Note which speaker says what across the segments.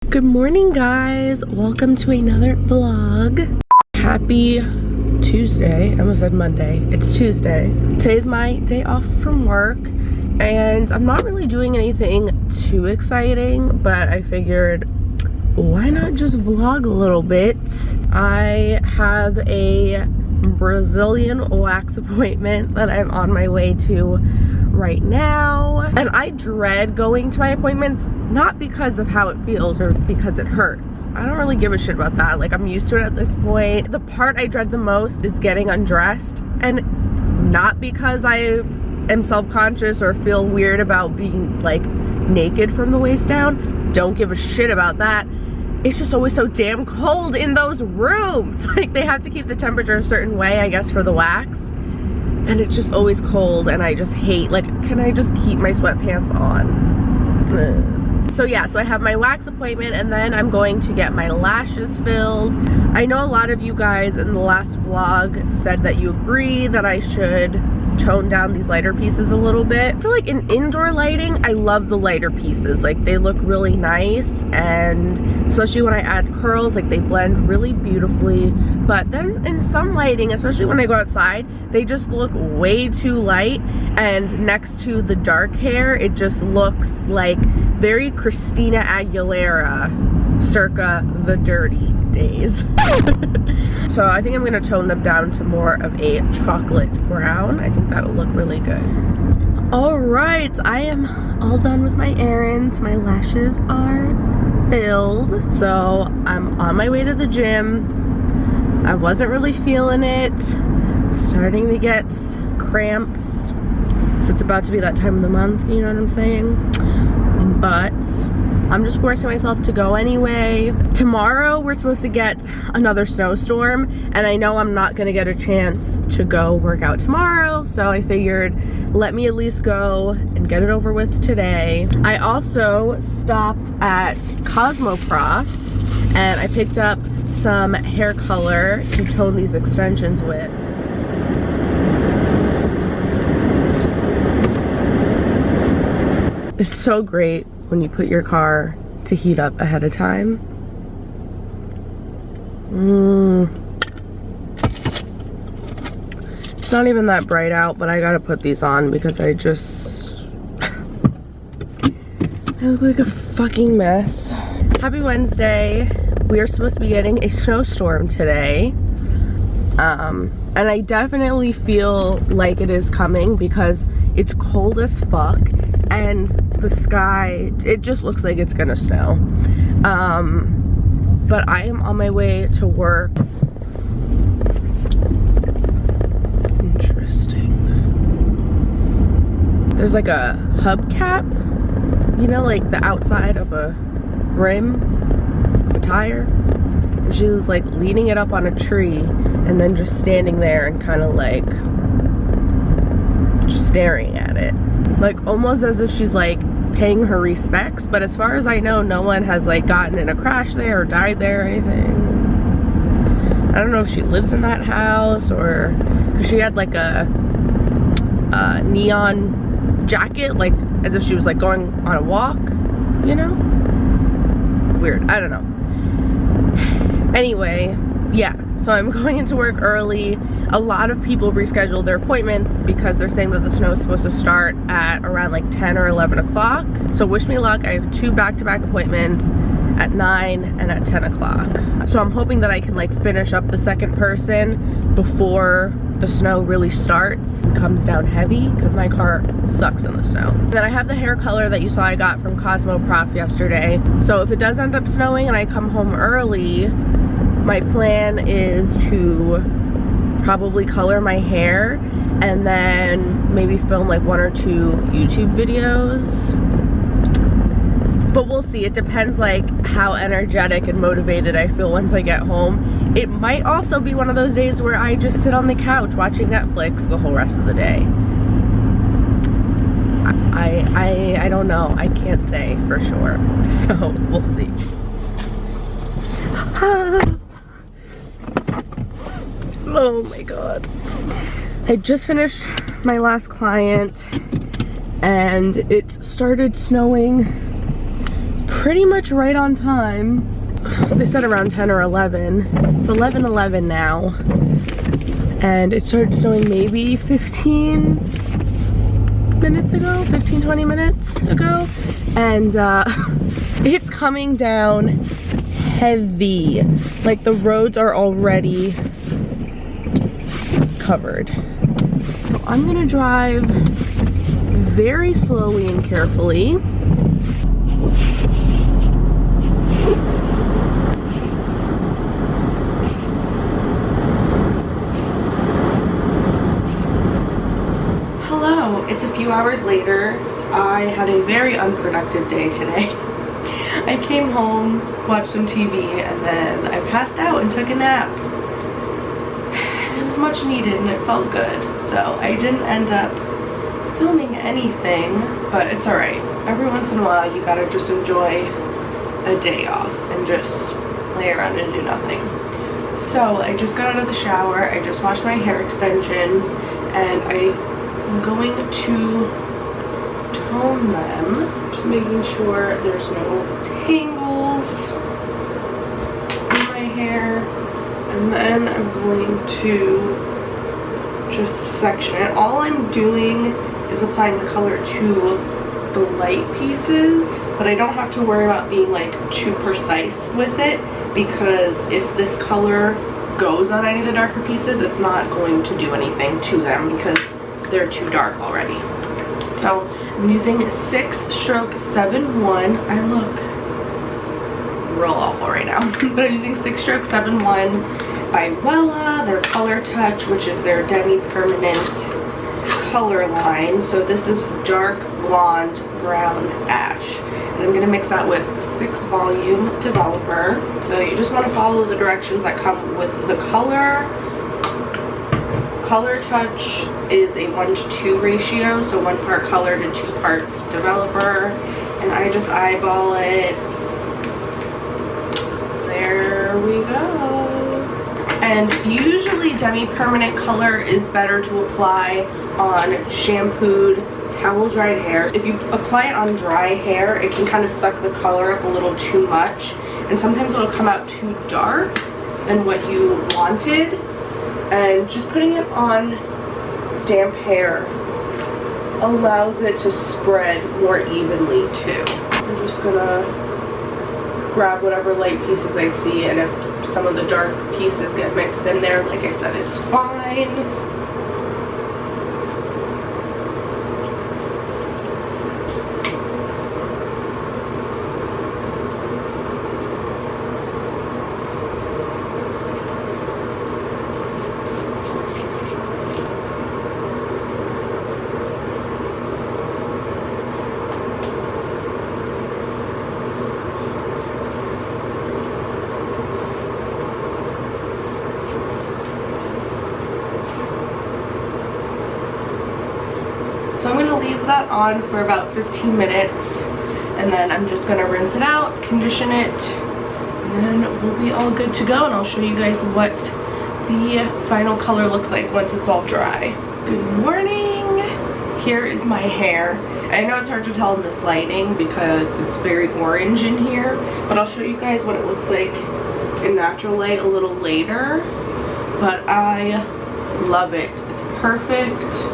Speaker 1: Good morning, guys. Welcome to another vlog. Happy Tuesday. I almost said Monday. It's Tuesday. Today's my day off from work and I'm not really doing anything too exciting, but I figured why not just vlog a little bit. I have a Brazilian wax appointment that I'm on my way to right now, and I dread going to my appointments, not because of how it feels or because it hurts. I don't really give a shit about that. Like, I'm used to it at this point. The part I dread the most is getting undressed, and not because I am self-conscious or feel weird about being like naked from the waist down. Don't give a shit about that. It's just always so damn cold in those rooms. Like, they have to keep the temperature a certain way, I guess, for the wax. And it's just always cold, and I just hate, like, can I just keep my sweatpants on? Ugh. So yeah, so I have my wax appointment, and then I'm going to get my lashes filled. I know a lot of you guys in the last vlog said that you agree that I should tone down these lighter pieces a little bit. I feel like in indoor lighting, I love the lighter pieces. Like, they look really nice, and especially when I add curls, like, they blend really beautifully. But then in some lighting, especially when I go outside, they just look way too light, and next to the dark hair, it just looks like very Christina Aguilera circa the dirty days. So I think I'm gonna tone them down to more of a chocolate brown. I think that'll look really good. All right, I am all done with my errands. My lashes are filled. So I'm on my way to the gym. I wasn't really feeling it. I'm starting to get cramps. So it's about to be that time of the month, you know what I'm saying? But I'm just forcing myself to go anyway. Tomorrow we're supposed to get another snowstorm, and I know I'm not gonna get a chance to go work out tomorrow, so I figured let me at least go and get it over with today. I also stopped at Cosmoprof and I picked up some hair color to tone these extensions with. It's so great when you put your car to heat up ahead of time. It's not even that bright out, but I gotta put these on because I look like a fucking mess. Happy Wednesday. We are supposed to be getting a snowstorm today. And I definitely feel like it is coming because it's cold as fuck. And the sky, it just looks like it's gonna snow. But I am on my way to work. Interesting. There's like a hubcap, you know, like the outside of a rim of a tire. And she was like leaning it up on a tree and then just standing there and kind of like just staring at it. Like, almost as if she's like paying her respects, but as far as I know, no one has like gotten in a crash there or died there or anything. I don't know if she lives in that house, or because she had like a neon jacket, like as if she was like going on a walk, you know? Weird, I don't know. Anyway, yeah, so I'm going into work early. A lot of people rescheduled their appointments because they're saying that the snow is supposed to start at around like 10 or 11 o'clock. So wish me luck. I have 2 back-to-back appointments at 9 and at 10 o'clock. So I'm hoping that I can like finish up the second person before the snow really starts and comes down heavy, because my car sucks in the snow. And then I have the hair color that you saw I got from Cosmoprof yesterday. So if it does end up snowing and I come home early, my plan is to probably color my hair and then maybe film like 1 or 2 YouTube videos. But we'll see. It depends like how energetic and motivated I feel once I get home. It might also be one of those days where I just sit on the couch watching Netflix the whole rest of the day. I don't know. I can't say for sure. So we'll see. Oh my god. I just finished my last client and it started snowing pretty much right on time. They said around 10 or 11. It's 11:11 now. And it started snowing maybe 15 minutes ago, 15-20 minutes ago. And it's coming down heavy. Like the roads are already covered. So I'm gonna drive very slowly and carefully. Hello, it's a few hours later. I had a very unproductive day today. I came home, watched some TV, and then I passed out and took a nap. It was much needed and it felt good. So I didn't end up filming anything, but it's alright. Every once in a while you gotta just enjoy a day off and just lay around and do nothing. So I just got out of the shower, I just washed my hair extensions, and I'm going to tone them. Just making sure there's no tangles in my hair. And then I'm going to just section it. All I'm doing is applying the color to the light pieces, but I don't have to worry about being like too precise with it, because if this color goes on any of the darker pieces, it's not going to do anything to them because they're too dark already. So I'm using 6-stroke 7-1. I look real awful right now, but I'm using 6-stroke 7-1 by Wella, their Color Touch, which is their demi-permanent color line. So this is dark blonde, brown, ash, and I'm gonna mix that with 6 volume developer. So you just want to follow the directions that come with the color. Color Touch is a 1:2 ratio, so 1 part color to 2 parts developer, and I just eyeball it. There we go. And usually demi-permanent color is better to apply on shampooed, towel dried hair. If you apply it on dry hair, it can kind of suck the color up a little too much, and sometimes it'll come out too dark than what you wanted. And just putting it on damp hair allows it to spread more evenly too. I'm just gonna grab whatever light pieces I see, and if some of the dark pieces get mixed in there, like I said, it's fine. So I'm going to leave that on for about 15 minutes, and then I'm just going to rinse it out, condition it, and then we'll be all good to go, and I'll show you guys what the final color looks like once it's all dry. Good morning! Here is my hair. I know it's hard to tell in this lighting because it's very orange in here, but I'll show you guys what it looks like in natural light a little later. But I love it. It's perfect.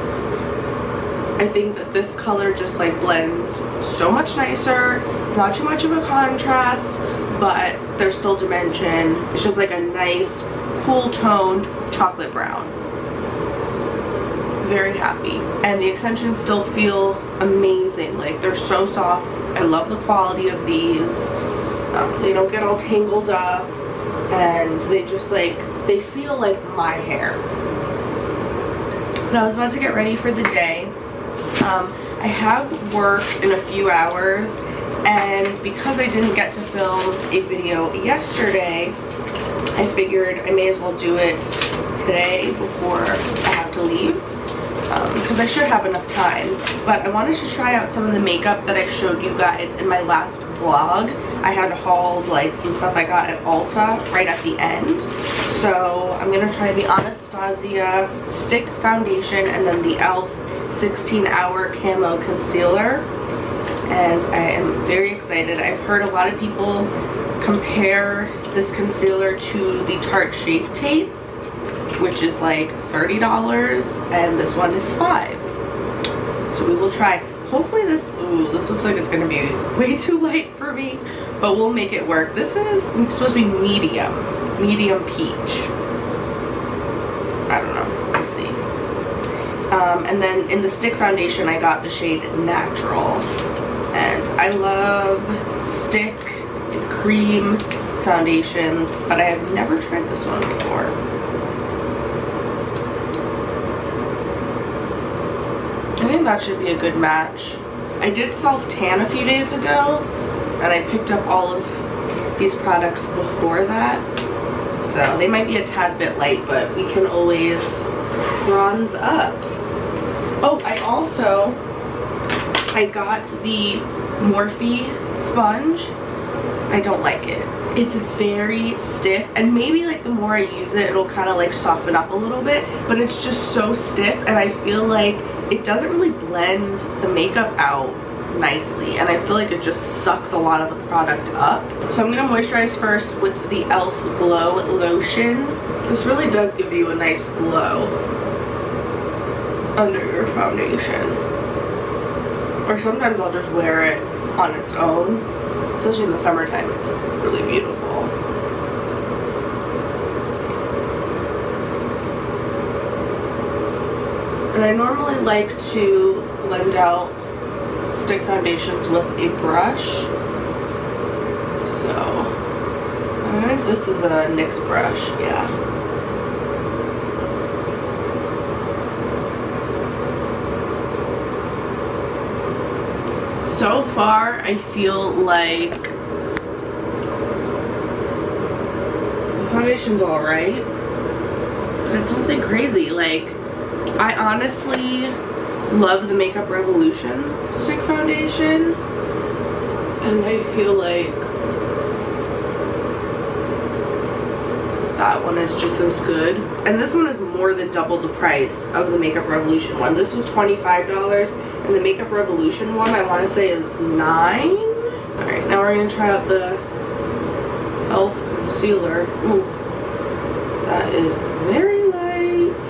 Speaker 1: I think that this color just like blends so much nicer. It's not too much of a contrast, but there's still dimension. It's just like a nice, cool toned chocolate brown. Very happy. And the extensions still feel amazing. Like, they're so soft. I love the quality of these. They don't get all tangled up, and they just like, they feel like my hair. But I was about to get ready for the day. I have work in a few hours, and because I didn't get to film a video yesterday, I figured I may as well do it today before I have to leave, because I should have enough time. But I wanted to try out some of the makeup that I showed you guys in my last vlog. I had hauled like some stuff I got at Ulta right at the end. So I'm going to try the Anastasia stick foundation and then the e.l.f. 16-hour camo concealer. and I am very excited. I've heard a lot of people compare this concealer to the Tarte Shape Tape, which is like $30, and this one is $5. So we will try. Hopefully this, ooh, this looks like it's gonna be way too light for me, but we'll make it work. This is supposed to be medium peach. I don't know, we'll see. And then in the stick foundation, I got the shade Natural. And I love stick and cream foundations, but I have never tried this one before. I think that should be a good match. I did self-tan a few days ago, and I picked up all of these products before that. So they might be a tad bit light, but we can always bronze up. Oh, I got the Morphe sponge. I don't like it. It's very stiff, and maybe like the more I use it, it'll kind of like soften up a little bit, but it's just so stiff, and I feel like it doesn't really blend the makeup out nicely, and I feel like it just sucks a lot of the product up. So I'm gonna moisturize first with the e.l.f. Glow Lotion. This really does give you a nice glow under your foundation. Or sometimes I'll just wear it on its own. Especially in the summertime, it's really beautiful. And I normally like to blend out stick foundations with a brush. So, I think this is a NYX brush, yeah. So far, I feel like the foundation's alright, but it's nothing crazy. Like, I honestly love the Makeup Revolution stick foundation, and I feel like that one is just as good. And this one is more than double the price of the Makeup Revolution one. This was $25, and the Makeup Revolution one, I want to say, is $9. Alright, now we're going to try out the e.l.f. concealer. Ooh, that is very light.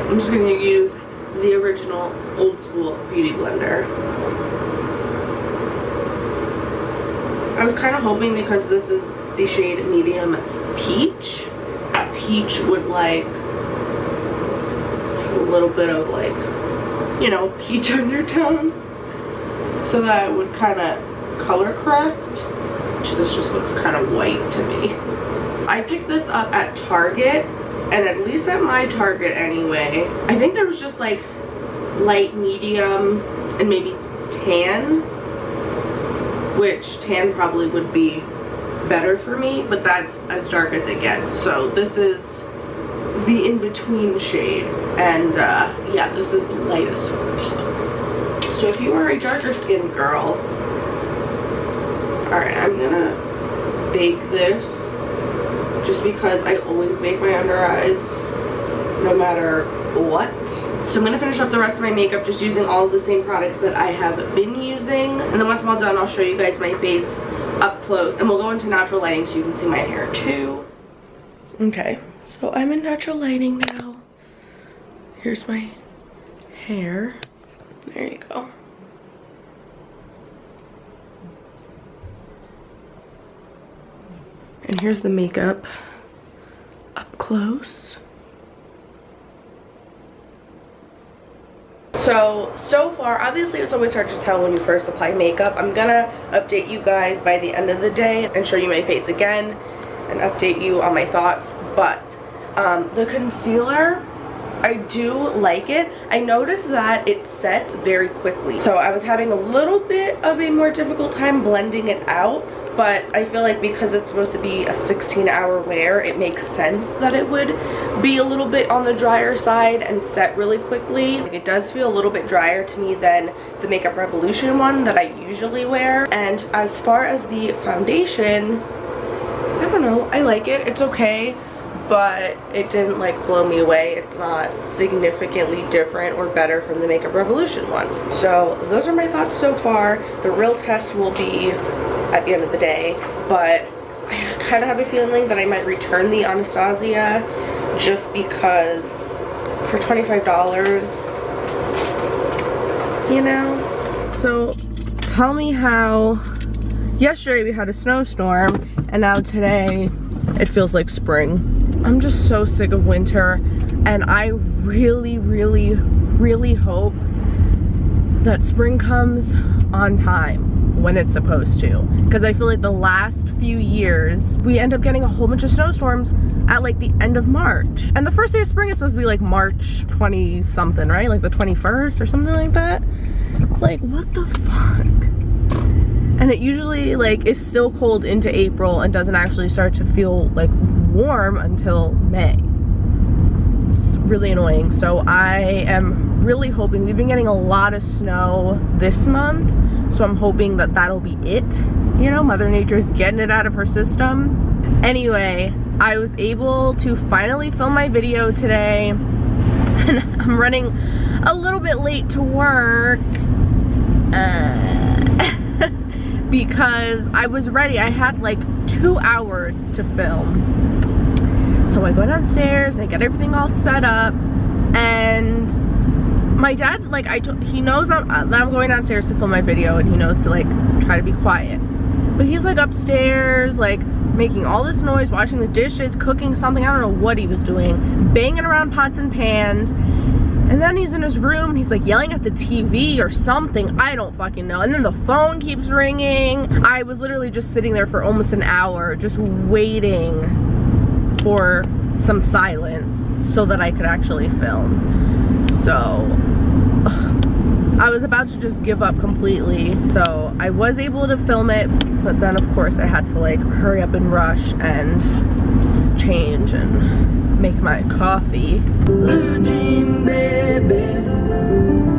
Speaker 1: I'm just going to use the original old school beauty blender. I was kind of hoping, because this is the shade Medium Peach, peach would like a little bit of like, you know, peach undertone, so that it would kind of color correct. This just looks kind of white to me. I picked this up at Target, and at least at my Target anyway, I think there was just like light, medium, and maybe tan, which tan probably would be better for me, but that's as dark as it gets. So this is the in-between shade, and yeah, this is light as fuck. So if you are a darker skinned girl, alright, I'm gonna bake this just because I always bake my under eyes no matter what. So I'm gonna finish up the rest of my makeup just using all of the same products that I have been using, and then once I'm all done, I'll show you guys my face up close, and we'll go into natural lighting so you can see my hair too. Okay, so I'm in natural lighting now. Here's my hair. There you go. And here's the makeup up close. So far, obviously it's always hard to tell when you first apply makeup. I'm gonna update you guys by the end of the day and show you my face again and update you on my thoughts. But the concealer, I do like it. I noticed that it sets very quickly. So I was having a little bit of a more difficult time blending it out, but I feel like because it's supposed to be a 16-hour wear, it makes sense that it would be a little bit on the drier side and set really quickly. It does feel a little bit drier to me than the Makeup Revolution one that I usually wear. And as far as the foundation, I don't know, I like it. It's okay, but it didn't like blow me away. It's not significantly different or better from the Makeup Revolution one. So those are my thoughts so far. The real test will be at the end of the day, but I kind of have a feeling that I might return the Anastasia just because for $25, you know? So tell me how yesterday we had a snowstorm and now today it feels like spring. I'm just so sick of winter, and I really, really, really hope that spring comes on time when it's supposed to, because I feel like the last few years we end up getting a whole bunch of snowstorms at like the end of March, and the first day of spring is supposed to be like March 20 something, right? Like the 21st or something like that. Like, what the fuck? And it usually like is still cold into April and doesn't actually start to feel like warm until May. It's really annoying. So I am really hoping, we've been getting a lot of snow this month, so I'm hoping that that'll be it. You know, Mother Nature's getting it out of her system. Anyway, I was able to finally film my video today, and I'm running a little bit late to work because I was ready. I had like 2 hours to film. So I go downstairs and I get everything all set up, and my dad, like, he knows that I'm going downstairs to film my video, and he knows to like try to be quiet. But he's like upstairs, like making all this noise, washing the dishes, cooking something. I don't know what he was doing, banging around pots and pans. And then he's in his room, he's like yelling at the TV or something, I don't fucking know. And then the phone keeps ringing. I was literally just sitting there for almost an hour, just waiting for some silence so that I could actually film. So I was about to just give up completely. So I was able to film it, but then of course I had to like hurry up and rush and change and make my coffee. Blue jean baby,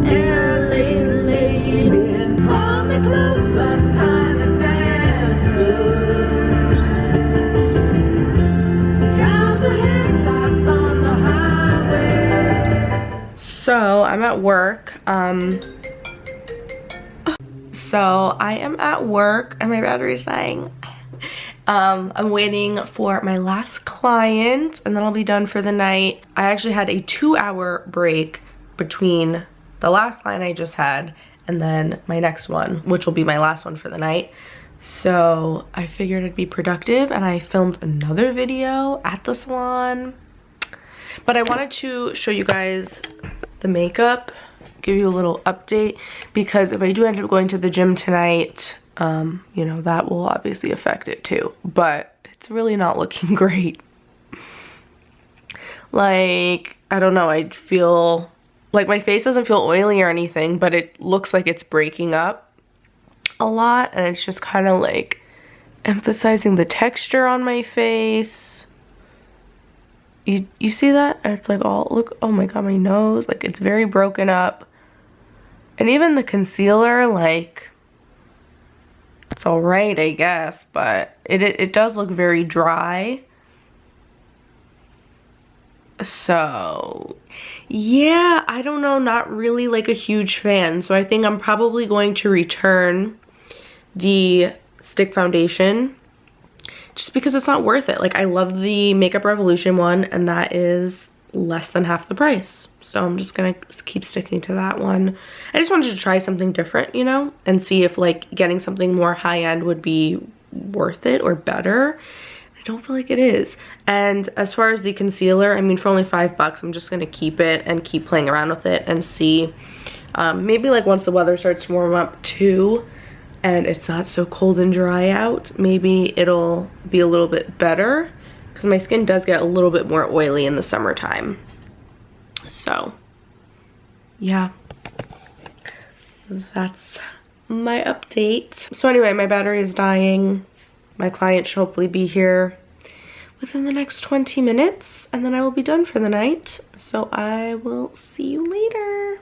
Speaker 1: LA lady, hold me close, I'm time to dance. Count the headlights on the highway. So I'm at work. So I am at work and my battery's dying. I'm waiting for my last client and then I'll be done for the night. I actually had a 2-hour break between the last client I just had and then my next one, which will be my last one for the night. So I figured it'd be productive and I filmed another video at the salon. But I wanted to show you guys the makeup, give you a little update, because if I do end up going to the gym tonight, you know, that will obviously affect it too, but it's really not looking great. Like, I don't know, I feel like my face doesn't feel oily or anything, but it looks like it's breaking up a lot, and it's just kind of like emphasizing the texture on my face. You see that? It's like all, look, oh my god, my nose, like it's very broken up. And even the concealer, like, it's all right, I guess, but it does look very dry. So yeah, I don't know, not really like a huge fan. So I think I'm probably going to return the stick foundation just because it's not worth it. Like, I love the Makeup Revolution one, and that is less than half the price. So I'm just gonna keep sticking to that one. I just wanted to try something different, you know, and see if like getting something more high-end would be worth it or better. I don't feel like it is. And as far as the concealer, I mean, for only $5, I'm just gonna keep it and keep playing around with it and see. Maybe like once the weather starts to warm up too, and it's not so cold and dry out, maybe it'll be a little bit better, because my skin does get a little bit more oily in the summertime. So yeah, that's my update. So anyway, my battery is dying. My client should hopefully be here within the next 20 minutes, and then I will be done for the night. So I will see you later.